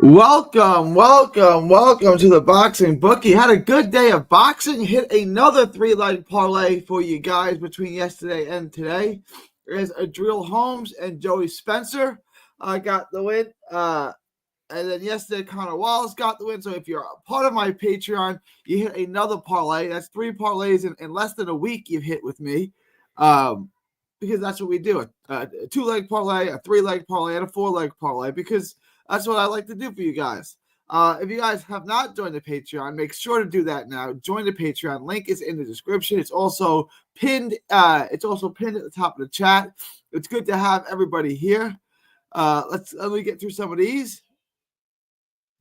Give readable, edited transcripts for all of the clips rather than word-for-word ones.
Welcome to the Boxing Bookie. Had a good day of boxing. Hit another three-leg parlay for you guys between yesterday and today. There's Adriel Holmes and Joey Spencer got the win. And then yesterday, Connor Wallace got the win. So if you're a part of my Patreon, you hit another parlay. That's three parlays in less than a week you've hit with me. Because that's what we do. A two-leg parlay, a three-leg parlay, and a four-leg parlay. Because that's what I like to do for you guys. If you guys have not joined the Patreon, make sure to do that now. Join the Patreon. Link is in the description. It's also pinned. It's also pinned at the top of the chat. It's good to have everybody here. Let me get through some of these.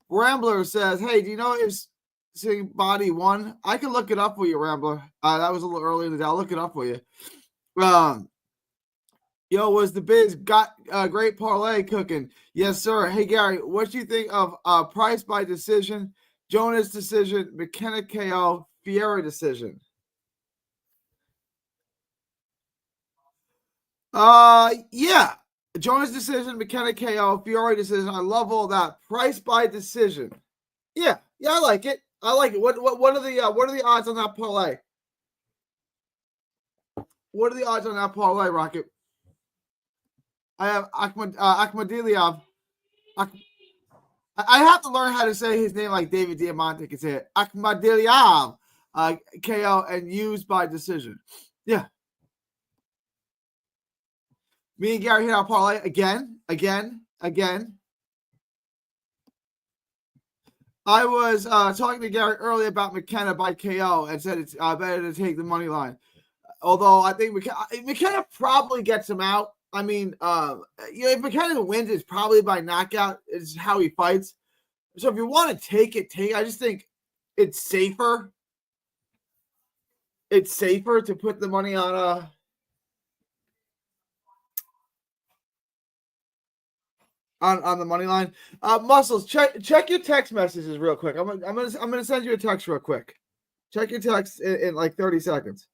Rambler says, "Hey, do you know if Sing Body won? I can look it up for you, Rambler. That was a little early in the day. I'll look it up for you. Yo, was the biz got a great parlay cooking? Yes, sir. Hey, Gary, what do you think of Price by decision, Jonas decision, McKenna KO, Fiera decision? Yeah. Jonas decision, McKenna KO, Fiora decision. I love all that. Price by decision. Yeah, I like it. What are the odds on that parlay? What are the odds on that parlay, Rocket? I have Akhmadiliev. I have to learn how to say his name like David Diamante can say it. Akhmadiliev, KO and used by decision. Yeah. Me and Gary hit our parlay again. I was talking to Gary earlier about McKenna by KO and said it's better to take the money line. Although I think McKenna probably gets him out. I mean, if McKenna wins, it's probably by knockout. It's how he fights. So if you want to take it, I just think it's safer. It's safer to put the money on the money line. Muscles, check your text messages real quick. I'm gonna send you a text real quick. Check your text in like 30 seconds.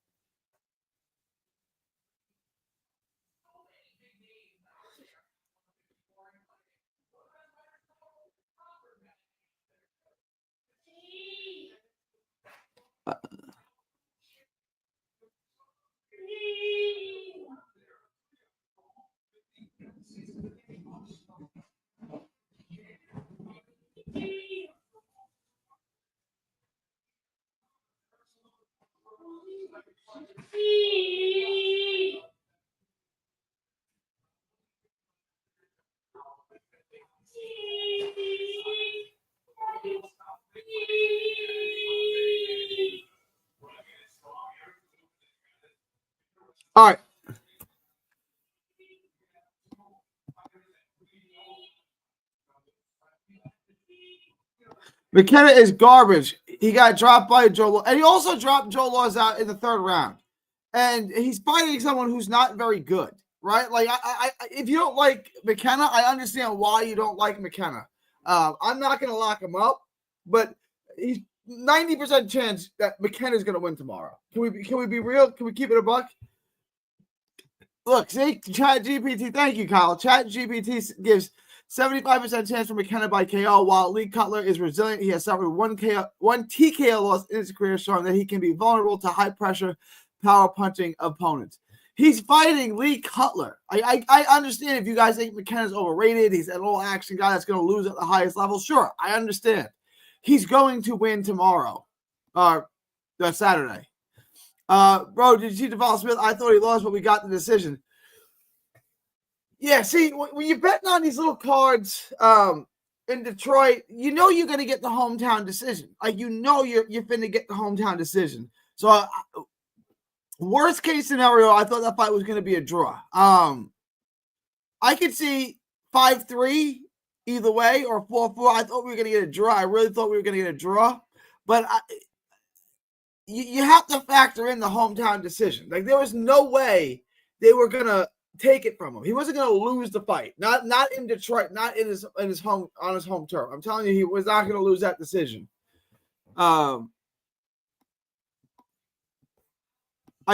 All right. McKenna is garbage. He got dropped by Joe Law, and he also dropped Joe Laws out in the third round. And he's fighting someone who's not very good, right? Like, if you don't like McKenna, I understand why you don't like McKenna. I'm not going to lock him up, but he's 90% chance that McKenna's going to win tomorrow. Can we be real? Can we keep it a buck? Look, see, ChatGPT. Thank you, Kyle. ChatGPT gives 75% chance for McKenna by KO, while Lee Cutler is resilient. He has suffered one TKO loss in his career, showing that he can be vulnerable to high-pressure, power-punching opponents. He's fighting Lee Cutler. I understand if you guys think McKenna's overrated. He's an all-action guy that's going to lose at the highest level. Sure, I understand. He's going to win tomorrow, Saturday. Bro, did you see Devon Smith? I thought he lost, but we got the decision. Yeah, see, when you're betting on these little cards in Detroit, you know you're going to get the hometown decision. Like, you know you're finna get the hometown decision. So, worst case scenario, I thought that fight was going to be a draw. I could see 5-3 either way or 4-4. I thought we were going to get a draw. I really thought we were going to get a draw. But you have to factor in the hometown decision. Like, there was no way they were going to take it from him. He wasn't going to lose the fight. Not in Detroit, not in his home, on his home turf. I'm telling you, he was not going to lose that decision. I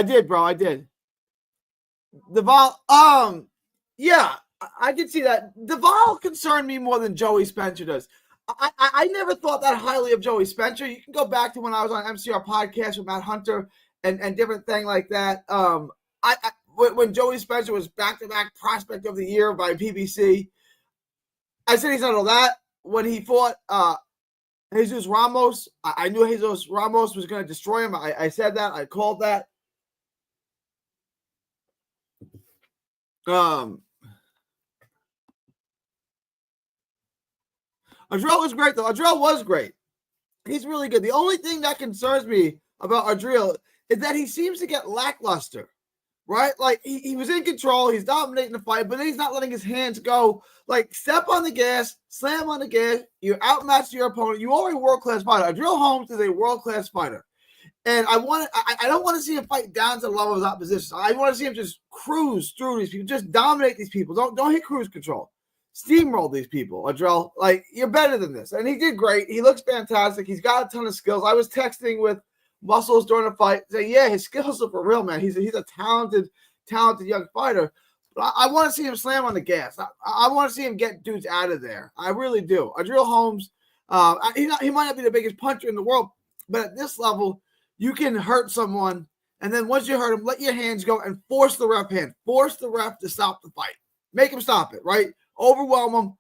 did, bro. I did. Deval, yeah, I can see that. Deval concerned me more than Joey Spencer does. I never thought that highly of Joey Spencer. You can go back to when I was on MCR podcast with Matt Hunter and different thing like that. When Joey Spencer was back-to-back prospect of the year by PBC, I said he's not all that. When he fought Jesus Ramos, I knew Jesus Ramos was going to destroy him. I said that. I called that. Adriel was great, though. Adriel was great. He's really good. The only thing that concerns me about Adriel is that he seems to get lackluster, right? Like, he was in control. He's dominating the fight, but then he's not letting his hands go. Like, step on the gas, slam on the gas. You outmatch your opponent. You are a world-class fighter. Adriel Holmes is a world-class fighter. And I don't want to see him fight down to the level of his opposition. I want to see him just cruise through these people, just dominate these people. Don't hit cruise control. Steamroll these people, Adriel. Like, you're better than this. And he did great. He looks fantastic. He's got a ton of skills. I was texting with Muscles during the fight, saying, yeah, his skills are for real, man. He's a talented young fighter. But I want to see him slam on the gas. I want to see him get dudes out of there. I really do. Adriel Holmes, he might not be the biggest puncher in the world, but at this level, you can hurt someone, and then once you hurt him, let your hands go and force the ref hand. Force the ref to stop the fight. Make him stop it, right? Overwhelm him.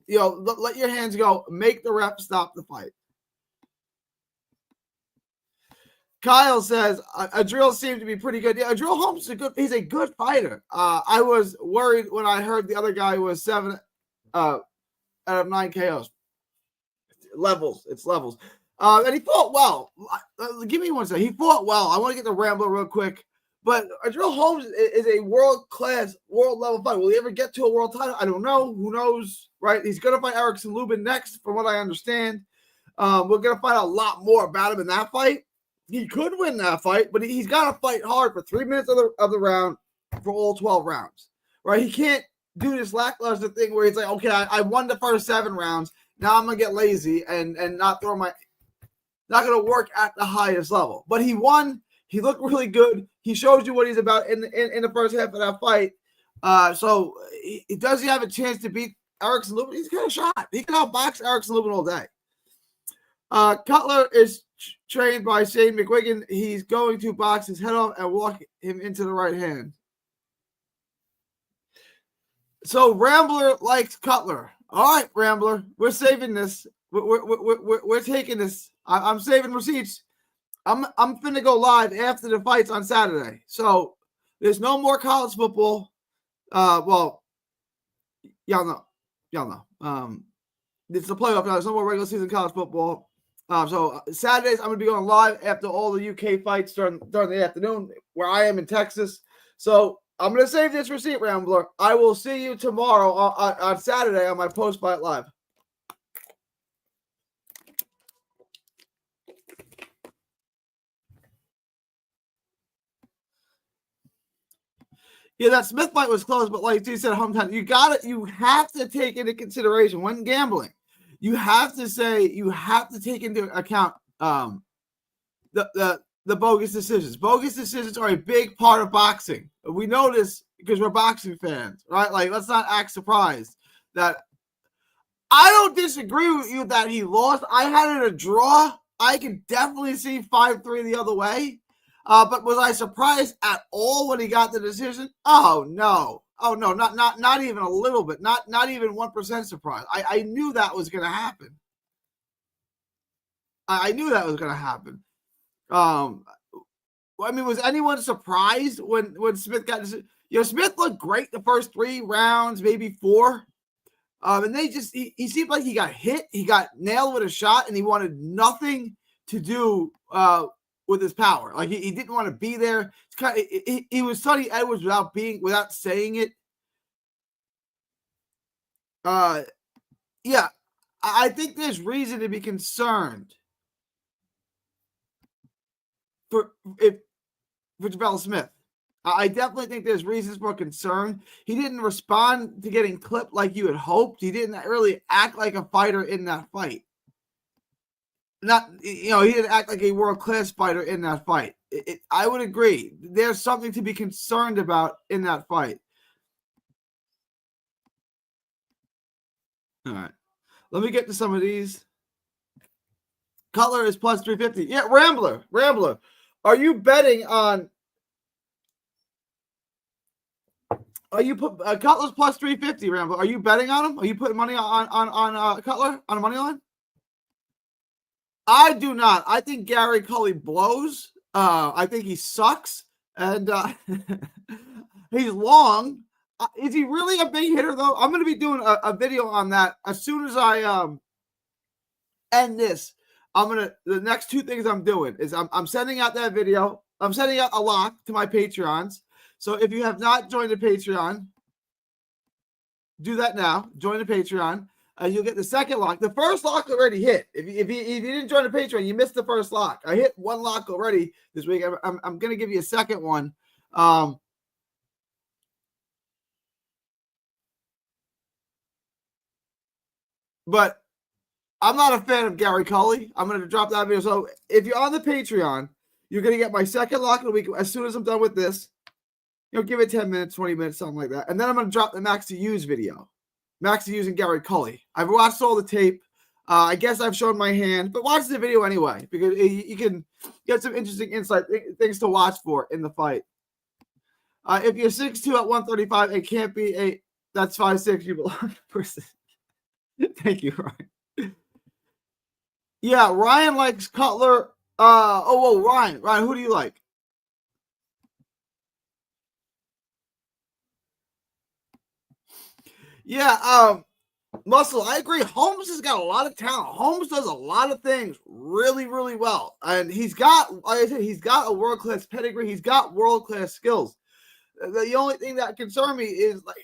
Let your hands go. Make the ref stop the fight. Kyle says Adriel seemed to be pretty good. Yeah, Adriel Holmes he's a good fighter. I was worried when I heard the other guy was 7 out of 9 KOs. It's levels. And he fought well. Give me one second. He fought well. I want to get the Rambler real quick. But Adriel Holmes is a world-class, world-level fighter. Will he ever get to a world title? I don't know. Who knows, right? He's going to fight Erickson Lubin next, from what I understand. We're going to find a lot more about him in that fight. He could win that fight, but he's got to fight hard for 3 minutes of the round for all 12 rounds, right? He can't do this lackluster thing where he's like, okay, I won the first 7 rounds. Now I'm going to get lazy and not throw my – not going to work at the highest level. But he won. He looked really good. He shows you what he's about in the first half of that fight. So does he have a chance to beat Erickson Lubin? He's got a shot. He can outbox Erickson Lubin all day. Cutler is trained by Shane McGuigan. He's going to box his head off and walk him into the right hand. So Rambler likes Cutler. All right, Rambler, we're saving this. We're taking this. I'm saving receipts. I'm finna go live after the fights on Saturday. So there's no more college football. Well, y'all know. It's the playoff now. There's no more regular season college football. So Saturdays I'm gonna be going live after all the UK fights during the afternoon, where I am in Texas. So I'm gonna save this receipt, Rambler. I will see you tomorrow on Saturday on my post-fight live. Yeah, that Smith fight was close, but like you said, hometown. You have to take into consideration when gambling. You have to take into account the bogus decisions. Bogus decisions are a big part of boxing. We know this because we're boxing fans, right? Like, let's not act surprised that I don't disagree with you that he lost. I had it a draw. I can definitely see 5-3 the other way. But was I surprised at all when he got the decision? Oh no, not even a little bit, not even 1% surprised. I knew that was going to happen. I knew that was going to happen. I mean, was anyone surprised when Smith got this? Smith looked great the first 3 rounds, maybe 4. And he seemed like he got hit. He got nailed with a shot, and he wanted nothing to do with his power. Like, he didn't want to be there. It's kind of, he was Sonny Edwards without saying it. Yeah, I think there's reason to be concerned for Javale Smith. I definitely think there's reasons for concern. He didn't respond to getting clipped like you had hoped. He didn't really act like a fighter in that fight. He didn't act like a world-class fighter in that fight. I would agree. There's something to be concerned about in that fight. All right. Let me get to some of these. Cutler is plus 350. Yeah, Rambler. Are you betting on? Are you put Cutler's plus 350, Rambler? Are you betting on him? Are you putting money on Cutler on a money line? I do not. I think Gary Cully blows. I think he sucks, and he's long. Is he really a big hitter though? I'm going to be doing a video on that as soon as I end this. The next two things I'm doing is I'm sending out that video. I'm sending out a lock to my Patreons. So if you have not joined the Patreon, do that now. Join the Patreon. You'll get the second lock. The first lock already hit. If you didn't join the Patreon, you missed the first lock. I hit one lock already this week. I'm going to give you a second one. But I'm not a fan of Gary Cully. I'm going to drop that video. So if you're on the Patreon, you're going to get my second lock of the week as soon as I'm done with this. Give it 10 minutes, 20 minutes, something like that. And then I'm going to drop the Max to Use video. Max to Use and Gary Cully. I've watched all the tape. I guess I've shown my hand, but watch the video anyway because you can get some interesting insight, things to watch for in the fight. If you're 6'2" at 135 and can't be that's 5'6", you belong to person. Thank you, Ryan. Yeah, Ryan likes Cutler. Ryan, who do you like? Yeah, Muscle, I agree. Holmes has got a lot of talent. Holmes does a lot of things really, really well. And he's got, like I said, he's got a world-class pedigree. He's got world-class skills. The only thing that concerns me is like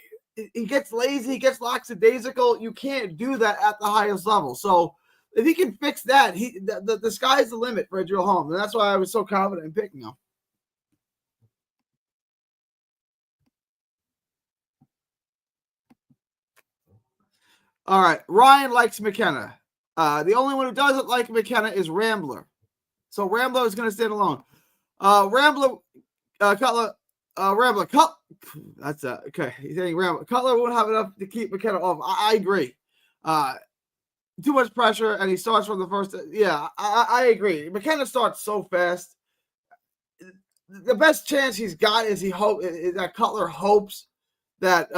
he gets lazy, he gets lackadaisical. You can't do that at the highest level. So if he can fix that, the sky's the limit for Adriel Holmes. And that's why I was so confident in picking him. All right. Ryan likes McKenna. The only one who doesn't like McKenna is Rambler. So Rambler is going to stand alone. Rambler, Cutler, Rambler, that's okay. He's saying Rambler. Cutler won't have enough to keep McKenna off. I agree. Too much pressure, and he starts from the first. Yeah, I agree. McKenna starts so fast. The best chance he's got is that Cutler hopes that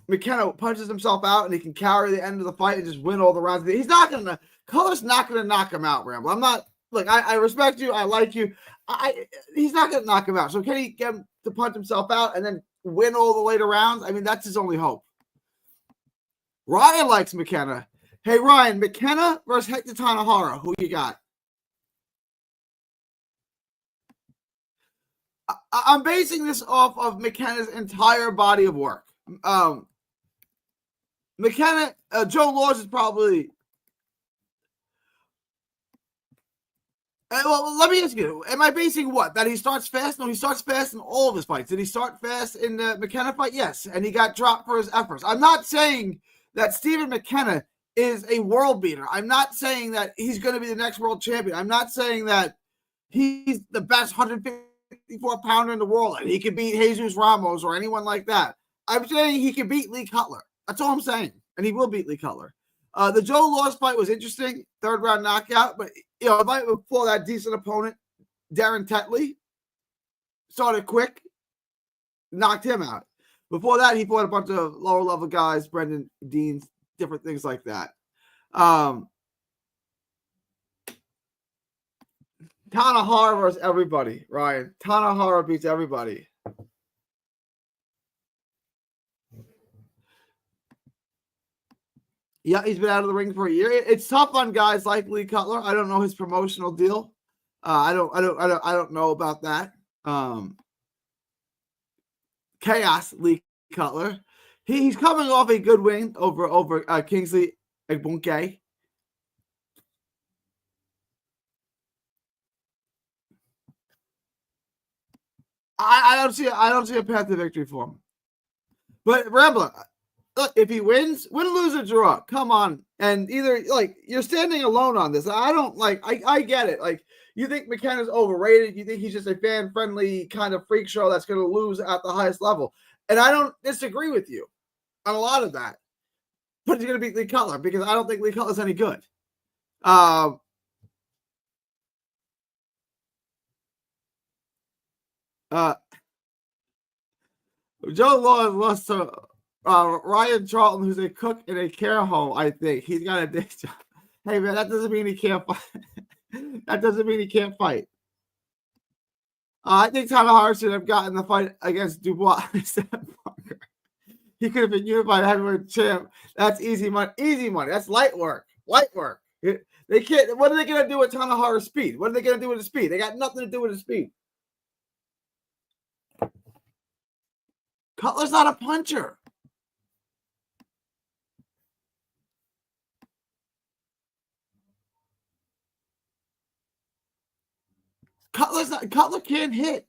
McKenna punches himself out and he can carry the end of the fight and just win all the rounds. Cutler's not gonna knock him out, Rambo. I'm not. Look, I respect you. I like you. He's not gonna knock him out. So can he get him to punch himself out and then win all the later rounds? I mean, that's his only hope. Ryan likes McKenna. Hey, Ryan, McKenna versus Hector Tanahara. Who you got? I'm basing this off of McKenna's entire body of work. McKenna, Joe Laws is probably. Well, let me ask you: am I basing what? That he starts fast? No, he starts fast in all of his fights. Did he start fast in the McKenna fight? Yes, and he got dropped for his efforts. I'm not saying that Stephen McKenna is a world beater. I'm not saying that he's going to be the next world champion. I'm not saying that he's the best 154-pounder in the world and he can beat Jesus Ramos or anyone like that. I'm saying he can beat Lee Cutler. That's all I'm saying, and he will beat Lee Cutler. The Joe Laws fight was interesting, third round knockout, but it might before that decent opponent, Darren Tetley, started quick, knocked him out. Before that, he fought a bunch of lower level guys, Brendan Deans, different things like that. Tanahara versus everybody, Ryan. Tanahara beats everybody. Yeah, he's been out of the ring for a year. It's tough on guys like Lee Cutler. I don't know his promotional deal. I don't know about that. Chaos Lee Cutler. He's coming off a good win over Kingsley Egbunke. I don't see a path to victory for him. But Rambler, look, if he wins, win, lose, or draw, come on. And either you're standing alone on this. I get it. Like, you think McKenna's overrated. You think he's just a fan-friendly kind of freak show that's going to lose at the highest level. And I don't disagree with you on a lot of that. but he's going to beat Lee Cutler because I don't think Lee Cutler's any good. Joe Law lost to Ryan Charlton, who's a cook in a care home. I think he's got a day job. Hey man, that doesn't mean he can't fight. That doesn't mean he can't fight. I think Tanahara should have gotten the fight against Dubois instead of Parker. He could have been unified heavyweight champ. That's easy money. Easy money. That's light work. Light work. They can't. What are they going to do with Tanahara's speed? What are they going to do with his speed? They got nothing to do with his speed. Cutler's not a puncher. Cutler can't hit.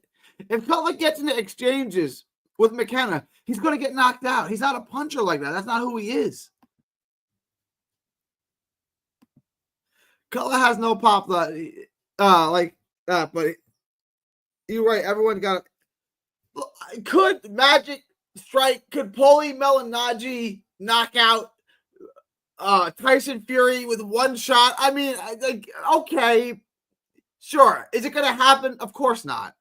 If Cutler gets into exchanges with McKenna, he's going to get knocked out. He's not a puncher like that. That's not who he is. Cutler has no pop like that, but you're right. Everyone got it. Could Magic strike? Could Paulie Malignaggi knock out Tyson Fury with one shot? I mean, okay, sure. Is it going to happen? Of course not.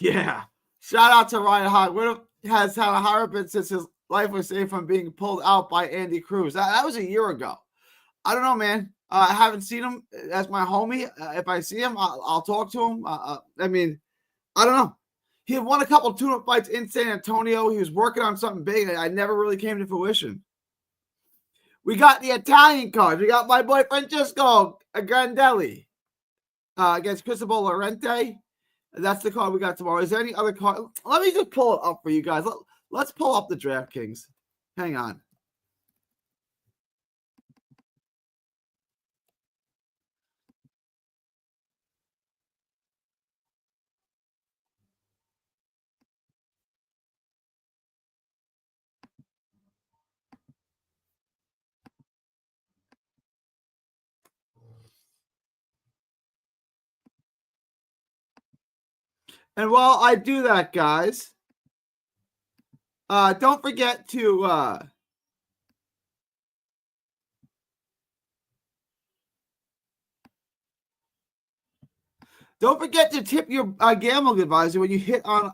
Yeah. Shout out to Ryan Hogg. What has Tanahara been since his life was saved from being pulled out by Andy Cruz? That was a year ago. I don't know, man. I haven't seen him as my homie. If I see him, I'll talk to him. I mean, I don't know. He had won a couple of tune-up fights in San Antonio. He was working on something big. I never really came to fruition. We got the Italian card. We got my boy Francesco Grandelli against Cristobal Lorente. That's the card we got tomorrow. Is there any other card? Let me just pull it up for you guys. Let's pull up the DraftKings. Hang on. And while I do that, guys, don't forget to tip your gambling advisor when you hit on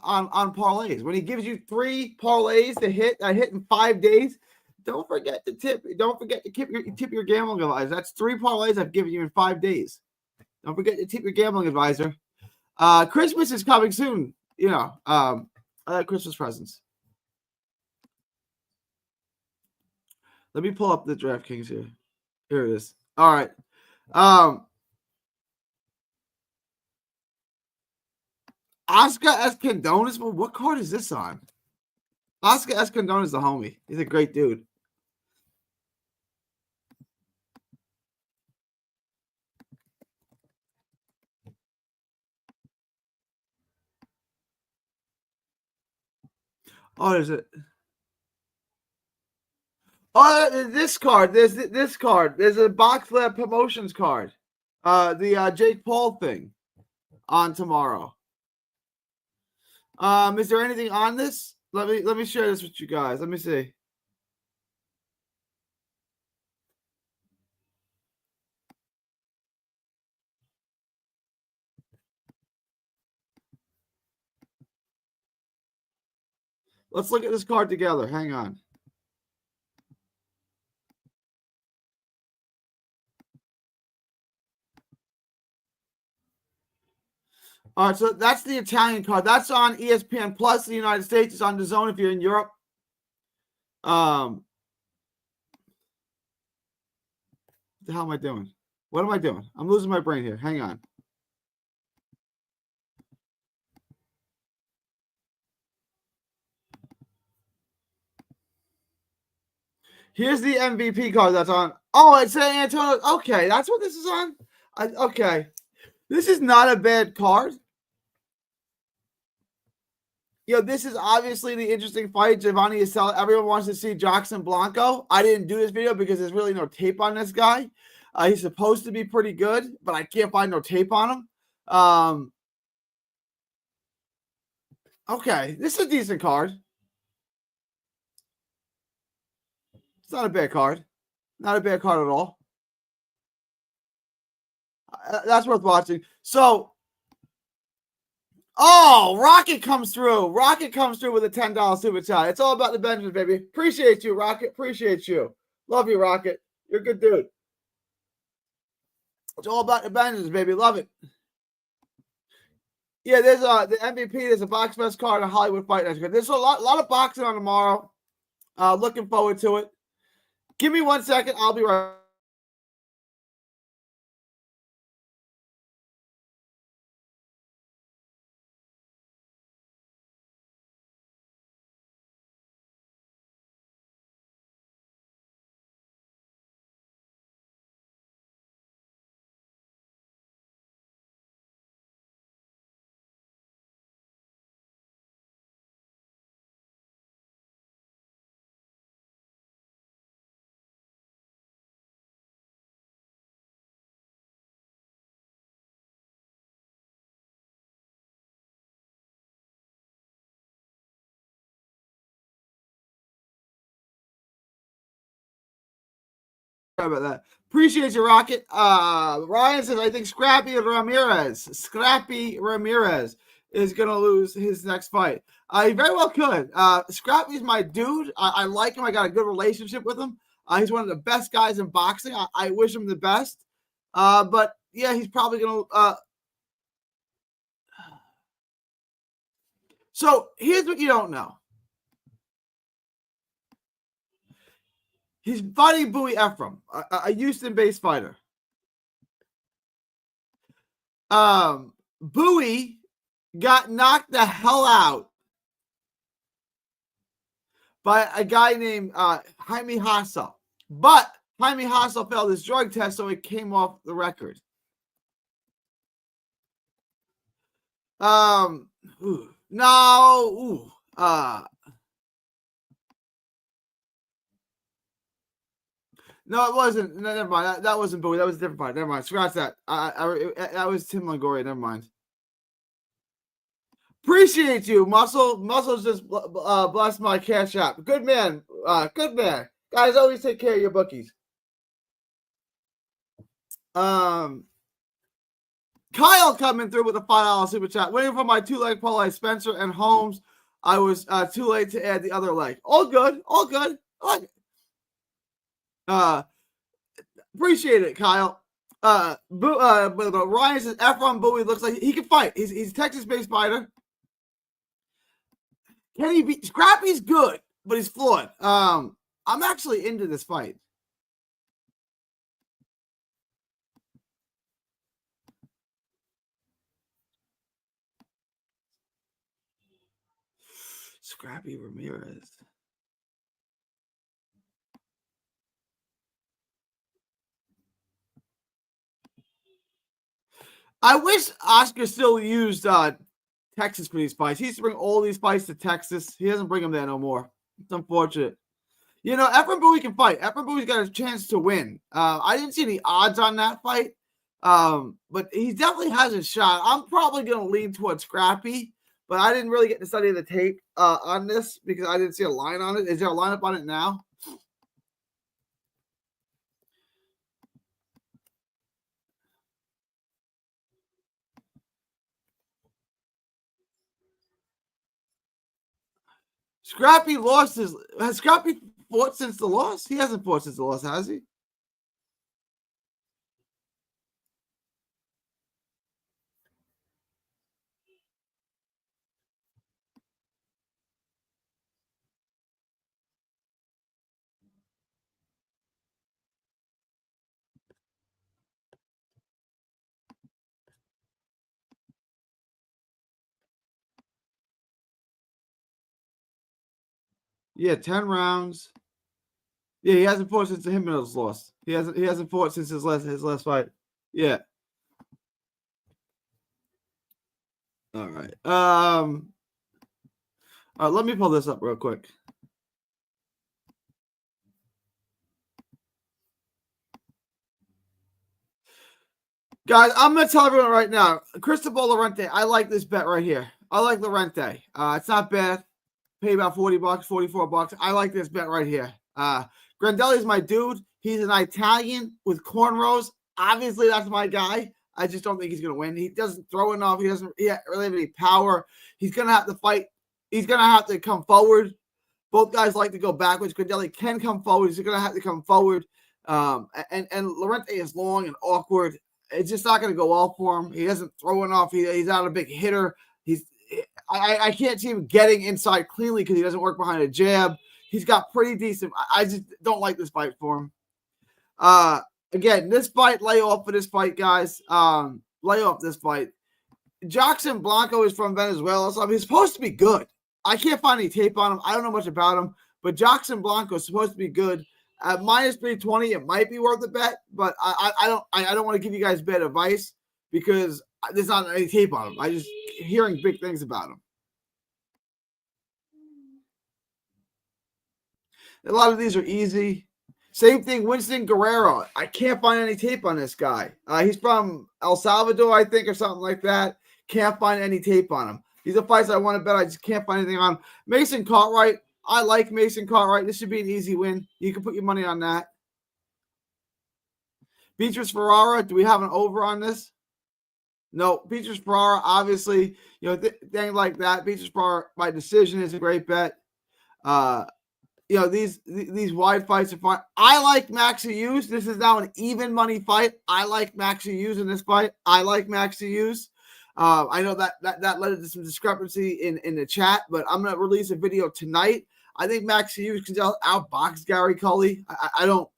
parlays. When he gives you 3 parlays to hit in 5 days, don't forget to tip. Don't forget to tip your gambling advisor. That's 3 parlays I've given you in 5 days. Don't forget to tip your gambling advisor. Christmas is coming soon. You know, I like Christmas presents. Let me pull up the DraftKings here. Here it is. All right. Oscar Escondones. Well, what card is this on? Oscar Escondones is the homie. He's a great dude. Oh, there's it. Oh, this card. There's this card. There's a Box Lab Promotions card. The Jake Paul thing on tomorrow. Is there anything on this? Let me share this with you guys. Let me see. Let's look at this card together. Hang on. All right, so that's the Italian card. That's on ESPN Plus in the United States. It's on DAZN if you're in Europe. What the hell am I doing? What am I doing? I'm losing my brain here. Hang on. Here's the MVP card that's on. Oh, it's San Antonio. Okay, that's what this is on? Okay. This is not a bad card. This is obviously the interesting fight. Giovanni Isella. Everyone wants to see Jackson Blanco. I didn't do this video because there's really no tape on this guy. He's supposed to be pretty good, but I can't find no tape on him. Okay, this is a decent card. It's not a bad card. Not a bad card at all. That's worth watching. So, oh, Rocket comes through. Rocket comes through with a $10 super chat. It's all about the Benjamins, baby. Appreciate you, Rocket. Appreciate you. Love you, Rocket. You're a good dude. It's all about the Benjamins, baby. Love it. Yeah, there's the MVP. There's a box best card and a Hollywood Fight Night. There's a lot of boxing on tomorrow. Looking forward to it. Give me 1 second. I'll be right. Sorry about that. Appreciate you, Rocket. Ryan says, I think Scrappy Ramirez is going to lose his next fight. He very well could. Scrappy's my dude. I like him. I got a good relationship with him. He's one of the best guys in boxing. I wish him the best. But, yeah, he's probably going to So, here's what you don't know. He's fighting Bowie Ephraim, a Houston-based fighter. Bowie got knocked the hell out by a guy named Jaime Hassa. But Jaime Hassa failed his drug test, so it came off the record. No, it wasn't. No, never mind. That wasn't Bowie. That was a different fight. Never mind. Scratch that. That was Tim Longoria. Never mind. Appreciate you, Muscle. Muscle's just blessed my cash app. Good man. Good man. Guys, always take care of your bookies. Kyle coming through with a $5 super chat. Waiting for my two-leg parlay, Spencer and Holmes. I was too late to add the other leg. All good. All good. Appreciate it, Kyle. Ryan says Ephraim Bowie looks like he can fight. He's a Texas-based fighter. Can he be Scrappy's good, but he's flawed. I'm actually into this fight. Scrappy Ramirez. I wish Oscar still used Texas for these fights. He used to bring all these fights to Texas. He doesn't bring them there no more. It's unfortunate. You know, Ephraim Bowie can fight. Ephraim Bowie's got a chance to win. I didn't see any odds on that fight, but he definitely has a shot. I'm probably going to lean towards Scrappy, but I didn't really get to study the tape on this because I didn't see a line on it. Is there a lineup on it now? Scrappy lost his. Has Scrappy fought since the loss? He hasn't fought since the loss, has he? Yeah, 10 rounds. Yeah, he hasn't fought since the Jimenez lost. He hasn't fought since his last fight. Yeah. All right. Let me pull this up real quick. Guys, I'm gonna tell everyone right now, Cristobal Lorente, I like this bet right here. I like Lorente. It's not bad. Pay about $40, $44. I like this bet right here. Grandelli's my dude. He's an Italian with cornrows. Obviously, that's my guy. I just don't think he's going to win. He doesn't throw enough. He doesn't really have any power. He's going to have to fight. He's going to have to come forward. Both guys like to go backwards. Grandelli can come forward. He's going to have to come forward. And Lorente is long and awkward. It's just not going to go well for him. He doesn't throw enough. He's not a big hitter. I can't see him getting inside cleanly because he doesn't work behind a jab. He's got pretty decent. I just don't like this fight for him. Again, this fight, lay off for this fight, guys. Lay off this fight. Jackson Blanco is from Venezuela, so he's supposed to be good. I can't find any tape on him. I don't know much about him, but Jackson Blanco is supposed to be good. At minus 320, it might be worth a bet, but I don't want to give you guys bad advice because there's not any tape on him. I just hearing big things about him. A lot of these are easy. Same thing, Winston Guerrero. I can't find any tape on this guy. He's from El Salvador, I think, or something like that. Can't find any tape on him. These are fights I want to bet. I just can't find anything on him. Mason Cartwright. I like Mason Cartwright. This should be an easy win. You can put your money on that. Beatrice Ferrara. Do we have an over on this? No. Beatrice Ferrara, obviously, things like that. Beatrice Ferrara by decision is a great bet. These wide fights are fun. I like Maxi Hughes. This is now an even money fight. I like Maxi Hughes in this fight. I like Maxi Hughes. I know that led to some discrepancy in the chat, but I'm going to release a video tonight. I think Maxi Hughes can outbox Gary Cully. I don't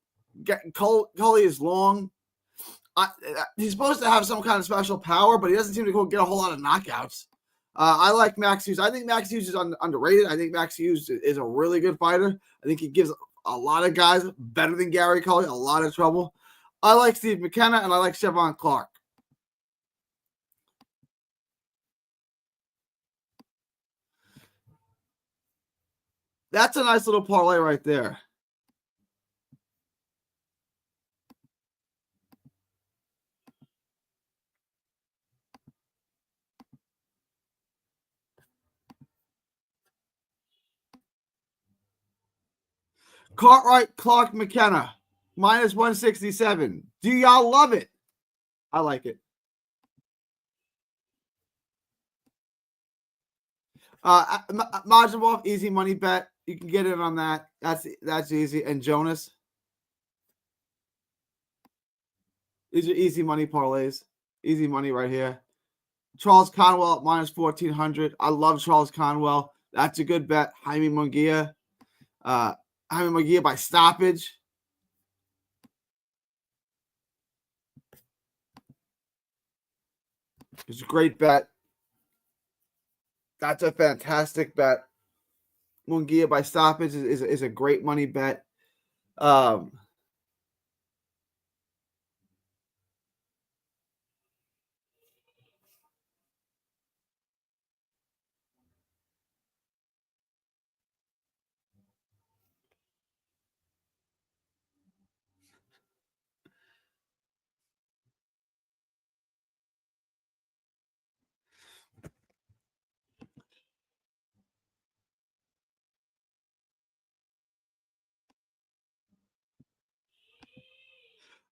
get Cully is long. He's supposed to have some kind of special power, but he doesn't seem to go get a whole lot of knockouts. I like Max Hughes. I think Max Hughes is underrated. I think Max Hughes is a really good fighter. I think he gives a lot of guys better than Gary Cully a lot of trouble. I like Steve McKenna, and I like Chevon Clark. That's a nice little parlay right there. Cartwright, Clark, McKenna, minus 167. Do y'all love it? I like it. Majimov, easy money bet. You can get in on that. That's easy. And Jonas. These are easy money parlays. Easy money right here. Charles Conwell, minus 1,400. I love Charles Conwell. That's a good bet. Jaime Munguia. Jaime Munguia by stoppage. It's a great bet. That's a fantastic bet. Munguia by stoppage is a great money bet.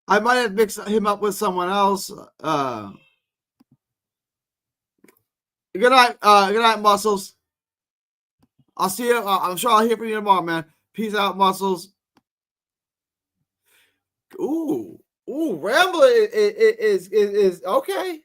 I might have mixed him up with someone else. Good night, Muscles. I'll see you. I'm sure I'll hear from you tomorrow, man. Peace out, Muscles. Ooh, Rambler is okay.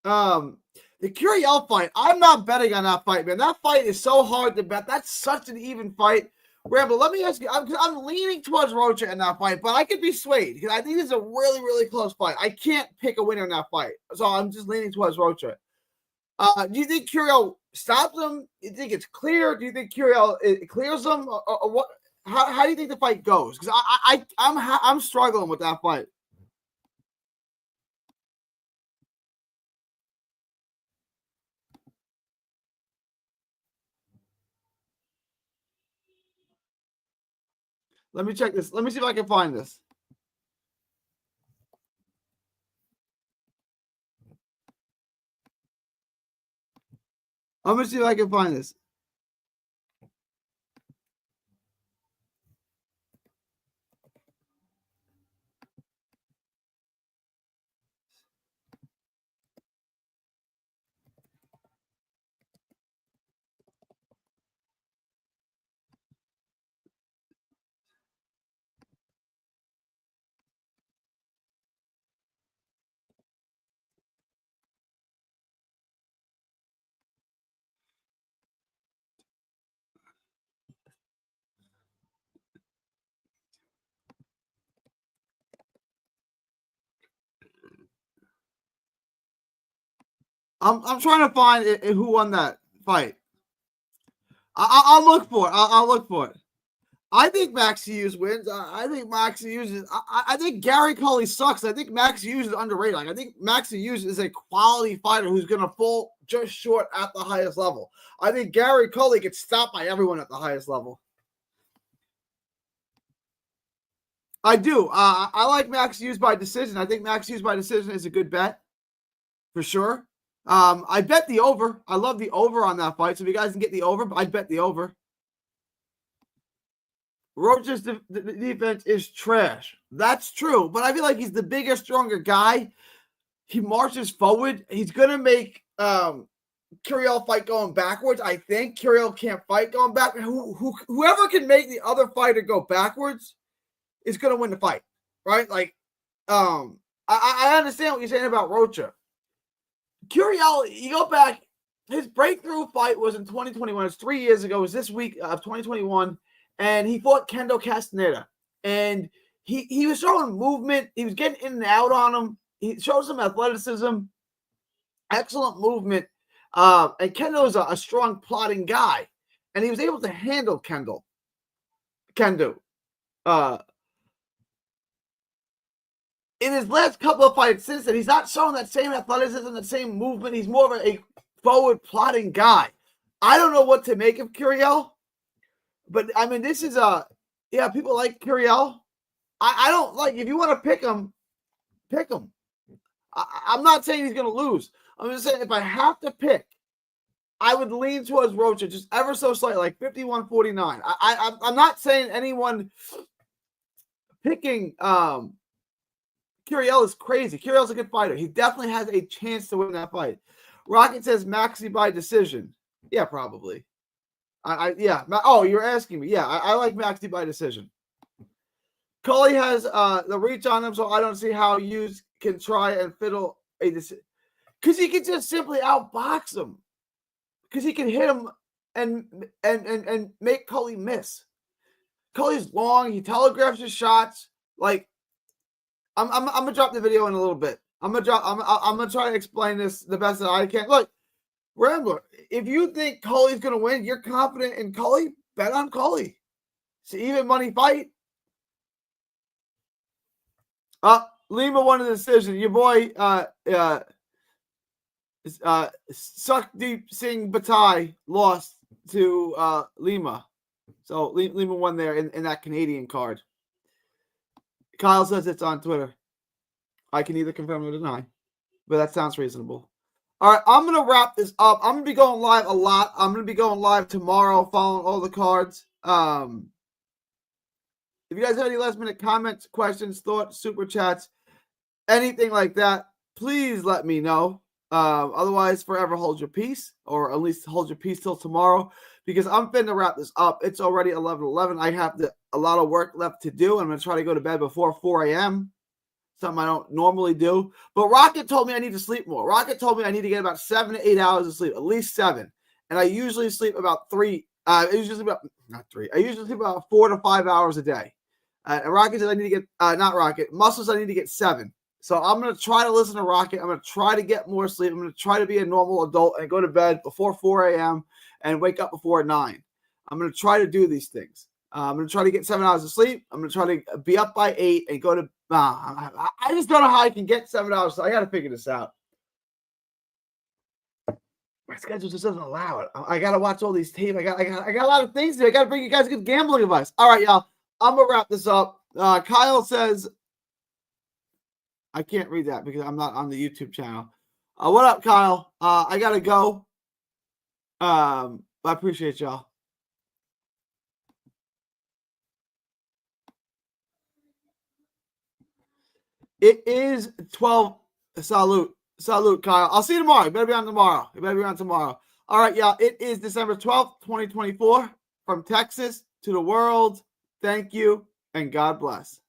The Curiel fight. I'm not betting on that fight, man. That fight is so hard to bet. That's such an even fight. Rambo, let me ask you, I'm leaning towards Rocha in that fight, but I could be swayed because I think this is a really, really close fight. I can't pick a winner in that fight, so I'm just leaning towards Rocha. Do you think Curiel stops him? Do you think it's clear? Do you think Curiel clears him? Or what? How do you think the fight goes? Because I'm struggling with that fight. Let me check this. Let me see if I can find this. I'm gonna see if I can find this. I'm trying to find who won that fight. I'll look for it. I'll look for it. I think Max Hughes wins. I think Max Hughes is. I think Gary Cully sucks. I think Max Hughes is underrated. Like, I think Max Hughes is a quality fighter who's going to fall just short at the highest level. I think Gary Cully gets stopped by everyone at the highest level. I do. I like Max Hughes by decision. I think Max Hughes by decision is a good bet for sure. I bet the over. I love the over on that fight. So if you guys can get the over, I'd bet the over. Roach's defense is trash. That's true, but I feel like he's the bigger, stronger guy. He marches forward. He's going to make Kirill fight going backwards. I think Kirill can't fight going back. Whoever can make the other fighter go backwards is going to win the fight, right? Like, I understand what you're saying about Rocha. Kirill, you go back, his breakthrough fight was in 2021. It's 3 years ago. It was this week of 2021. And he fought Kendo Castaneda. And he was showing movement. He was getting in and out on him. He showed some athleticism, excellent movement. And Kendo is a strong, plotting guy. And he was able to handle Kendo. In his last couple of fights since then, he's not showing that same athleticism, that same movement. He's more of a forward, plotting guy. I don't know what to make of Kirill. But, I mean, this is people like Kirill. I don't like, if you want to pick him, pick him. I'm not saying he's going to lose. I'm just saying if I have to pick, I would lean towards Rocha just ever so slightly, like 51-49. I'm not saying anyone picking Kirill is crazy. Kirill's a good fighter. He definitely has a chance to win that fight. Rocket says Maxi by decision. Yeah, probably. Oh, you're asking me. Yeah, I like Maxi by decision. Cully has the reach on him, so I don't see how Hughes can try and fiddle a decision. Because he can just simply outbox him. Because he can hit him and make Cully miss. Cully's long. He telegraphs his shots. Like, I'm gonna drop the video in a little bit. I'm gonna try to explain this the best that I can. Look, Rambler, if you think Cully's going to win, you're confident in Cully, bet on Cully. It's an even money fight. Lima won the decision. Your boy, Sukhdeep Singh Bataille lost to Lima. So Lima won there in that Canadian card. Kyle says it's on Twitter. I can either confirm or deny, but that sounds reasonable. All right, I'm going to wrap this up. I'm going to be going live a lot. I'm going to be going live tomorrow following all the cards. If you guys have any last-minute comments, questions, thoughts, super chats, anything like that, please let me know. Otherwise, forever hold your peace, or at least hold your peace till tomorrow, because I'm finna wrap this up. It's already 11:11. I have a lot of work left to do. I'm going to try to go to bed before 4 a.m., something I don't normally do. But Rocket told me I need to sleep more. Rocket told me I need to get about 7 to 8 hours of sleep, at least 7. And I usually sleep about 3. I usually sleep about 4 to 5 hours a day. And Rocket said I need to get, not Rocket, Muscles, I need to get 7. So I'm going to try to listen to Rocket. I'm going to try to get more sleep. I'm going to try to be a normal adult and go to bed before 4 a.m. and wake up before 9. I'm going to try to do these things. I'm going to try to get 7 hours of sleep. I'm going to try to be up by 8 and go to. I just don't know how I can get 7 hours. So I got to figure this out. My schedule just doesn't allow it. I got to watch all these tapes. I got a lot of things to do. I got to bring you guys good gambling advice. All right, y'all. I'm going to wrap this up. Kyle says, I can't read that because I'm not on the YouTube channel. What up, Kyle? I got to go. I appreciate y'all. It is 12. Salute. Salute, Kyle. I'll see you tomorrow. You better be on tomorrow. All right, y'all. It is December 12th, 2024. From Texas to the world. Thank you, and God bless.